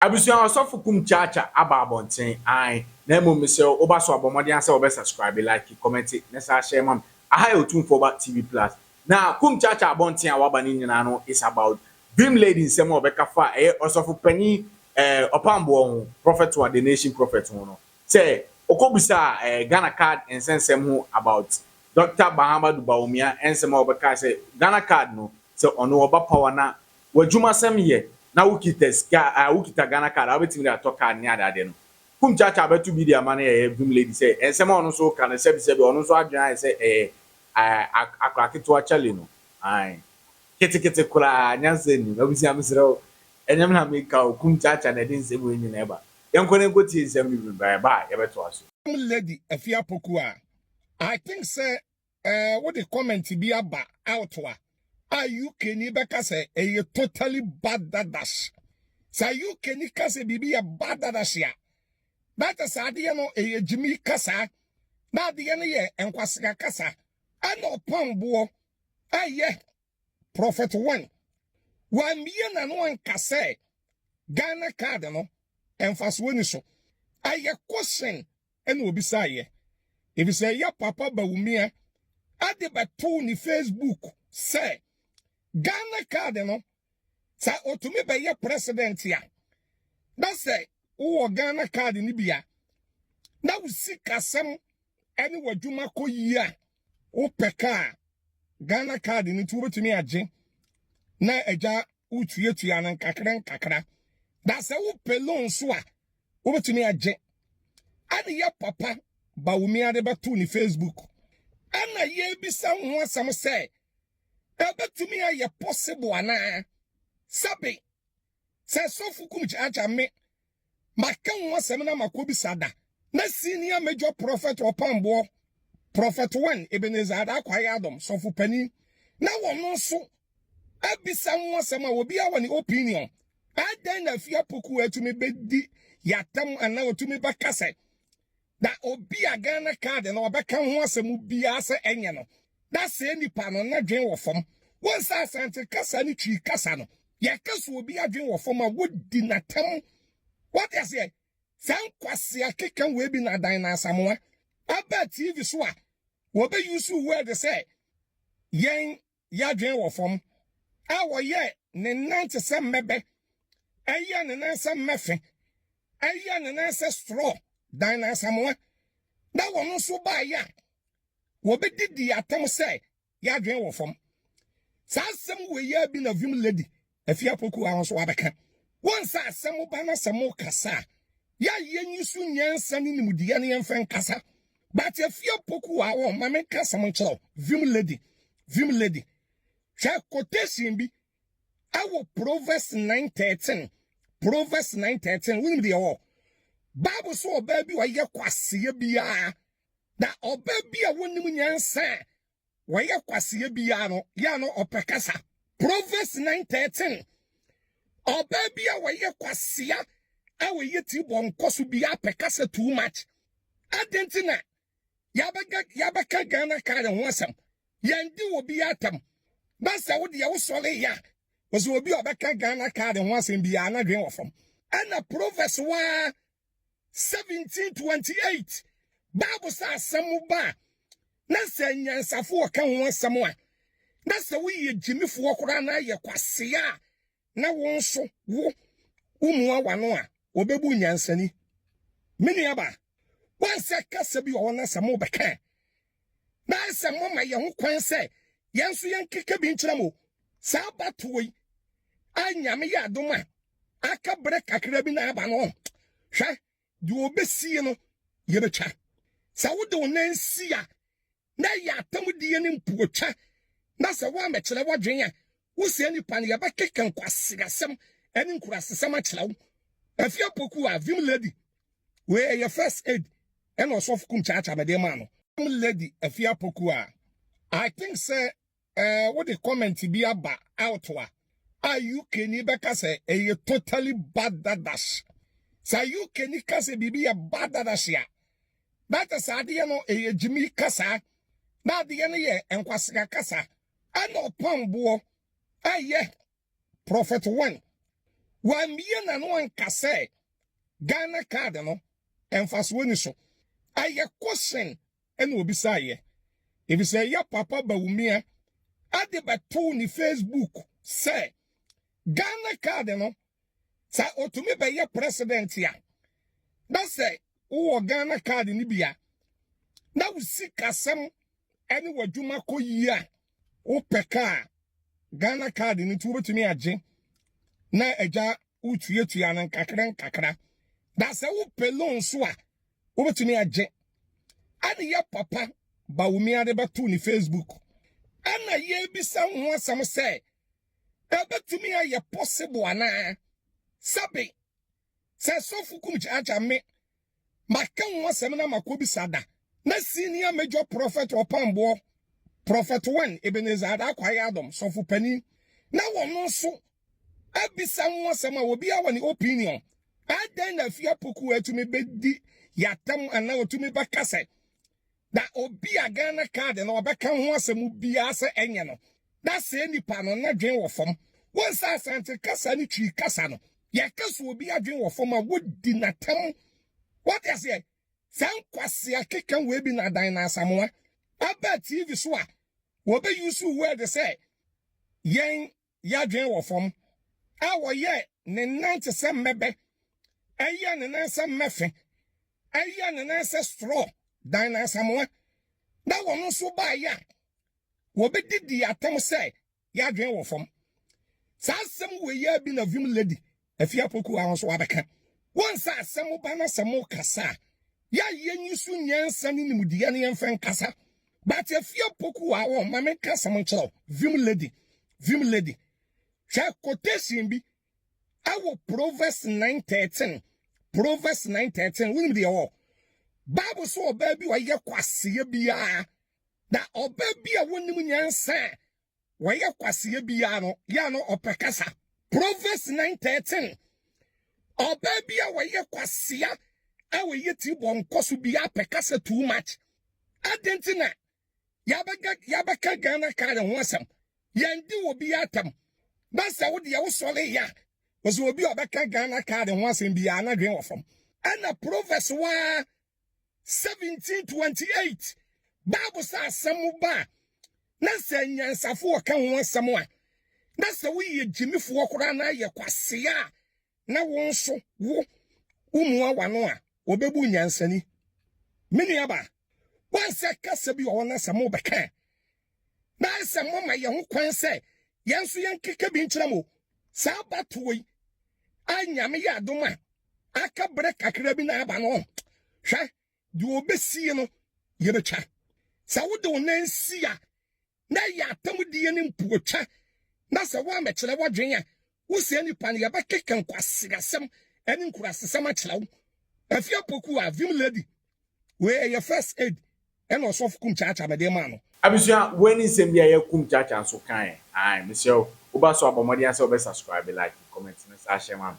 Abusuan osofu kum chacha aba abonten ai na emo mese oba so abomode ase obe subscribe like comment na sa share mam aha otumfo ba TV plus na kum chacha abonten a waba ni nyina no is about dream lady nsem obeka fa osofu pani opambo ho prophet to the nation prophet ho no say okobusa Ghana card ensensem ho about Dr. Bahamadu Bawumia ensem obeka say Ghana card no say ono oba power na wadwuma sem ye na wukita Ghana card abetimi da to card ni adade no kum chacha abetu bi dia man dream lady say ensem ono so kan sebi ono so adwan say akraketo achale no ai kete kura nyanse ni obusi amsero enyam na make kum chacha na din sebo nyi na eba yenkone ngoti ensem ni ba yebeto aso lady afia pokua I think say what the comment be about out wa are you can you say a totally bad dash say you can you say bibi a bad dash ya that is idea no a Jimmy kasa na de ne ye enkwasika kasa ana opambo aye prophet 1 me na no nkase Ghana card no emfaso woni so aye question ena obi saye if you say ya papa Bawumia ade beto ni Facebook say Ghana card no sa otumi be ye president ya that say wo Ghana card ni bia na wusi kasem ene wadwuma koyia wo peka Ghana card ni tu betumi age na eja utuyetua nan kakra that say wo pelon so a wo betumi age ane ya papa Bawumia de beto ni Facebook ana ye bisa ho asam say ebetumi aye possible ana sabe say sofukum chacha me maka ho asam na makobi sada na senior major prophet opambo prophet 1 Ebenezer Adakwaya Adam sofu pani na wono so abisa ho asam a obi a woni opinion adan na fia poku atumi bedi yatam ana otumi bakase da obi a Ghana card na obeka ho asem bia se enye no da se nipa no na dwen wo fom won sa asante kasa ni twi kasa no ye kaso obi adwen wo fom a wodi natam what you say san kwase akekan we bi na dan na asamoa aba TV so a wo be use word say yen ya dwen wo fom a wo ye ne nante se mebe aya ne nanse mefe aya ne nanse straw dan na samoa da wono so ba ya wo be didi atam say ya dwen wo fom sa asem we ya bi na vim lady afia poku a so abeka won sa asem ba na asem kasa ya yenyusu nyansa ni nimudiya ne yemfen kasa but afia poku a wo mame kasa mo nchero vim lady cha quotation bi awo Proverbs 9:13 win the all Bible so oba bi wa ye kwase bia da oba bi a wonim nyansa wa ye kwase bia no ya no opekasa Proverbs 9:13 oba bi a wa ye kwase a we ye ti bon koso bia pekasa too much adentina yabaka Ghana card ho asem yandi obi atam basa wo de wo sole ya was obi obeka Ghana card ho asem bia na dwen wo fam ana Proverbs 17:28 Bible says some ba na se nyansafo ka ho asem a na se wo ye jimifo kora na ye kwase a na won so wo umu awano a obebu nyansani mini aba wan se kasa bi wona se mo beka na se mo ma ye ho kwan se yenso yenkeka bi nkyerɛ mo sa batoi anyame ya adoma aka bre kakra bi na aba no hwɛ de obesie no ye betwa sa wo de wonan sia na ya atam die ne mpuotwa na se wa mekyerɛ wadwen a wo se nipa ne ya bakeka nkwasigasɛm ɛne nkurasesɛm akyerɛ wo afia poku a vim lady we your first aid and also kum chacha me dem no lady afia poku a I think say what the comment be about out wa are you can you beka say a totally bad dash say you can you say bibi a bad dash ya that is idea no a Jimmy kasa na de ne ye enkwasika kasa ana opambo aye prophet 1 Wan me na no anka say Ghana card no emfaso ni so. Aye question ene obi say if you say ya papa Bawumia ade beto ni Facebook say Ghana card no sa otumi be ye president ya. That say wo Ghana card ni bia na usika sem ene wadwuma koyia wo peka Ghana card ni tu betumi agye na eja utuyetua nan kakra. That's a pelon so a wobetumi agye. Ane ye papa Bawumia de beto ni Facebook. Ana ye bisa ho asam say ebetumi aye possible ana sabe say sofu kum chacha me maka ho asam na makobi sada na senior major prophet opambo prophet 1 Ebenezer Adakwaya Adom sofu pani na wono so abisa ho asam a obi a woni opinion adan na fia poku atumi bedi yatam ana otumi bakase da obi a Ghana card na obeka ho asem bia se enye no da se nipa no na dwen wo fom won sa asante kasa ni twi kasa no ye kasa obi adwen wo fom a wodi natam what you say san kwase akekan we bi na dan na asamoa aba TV so a wo be use word say yen ya dwen wo fom a wo ye ne nante se mebe aya ne nanse mefe aya ne nanse straw dan na asamoa da wono so ba ya wo be didi atam say ya dwen wo fom sa asem we ya bi na vim lady afia poku a so abeka won sa asem ba na asem kasa ya yenyisu nyansa ni nimudiya ne yemfen kasa but afia poku a wo ma me kasa mo chero vim lady hwa quotation bi awo Proverbs 9:13 wonim de wo Bible so oba bi wa ye kwase bia da oba bi a wonim nyansa wa ye kwase bia no ya no opekasa Proverbs 9:13 oba bi a wa ye kwase a we ye ti bon koso bia pekasa too much adentina yabaka Ghana card ho asem yandi wo bi atam basa wo de wo sole ya was obi obeka Ghana card ho asem bia na dwen wo fam ana Proverbs 17:28 Bible says some ba na se nyansafo ka ho asem a na se wo ye gimifo kora na ye kwase a na won so wo umu awano a obebu nyansani mini aba wan se kasa bi wo na se mo beka na se mo ma ye ho kwan se yenso yenkeka bi nkyerɛ mo sa batoi anyame ya adoma aka bre kakra bi na aba no hwɛ de obesie no ye betwa sa wo de onansi a na ya atam die ne mpuotwa na se wo amekyerɛ wodwen a wo se nipa ne ye bekeka nkwasigasem ani nkurasesem akyerɛ wo afia poku a vim lady we your first aid and also kum chacha me de man no abusua weni nsem bia ye kum chacha so kan ai mesio oba so abomodi ase obe subscribe like comment na sa share man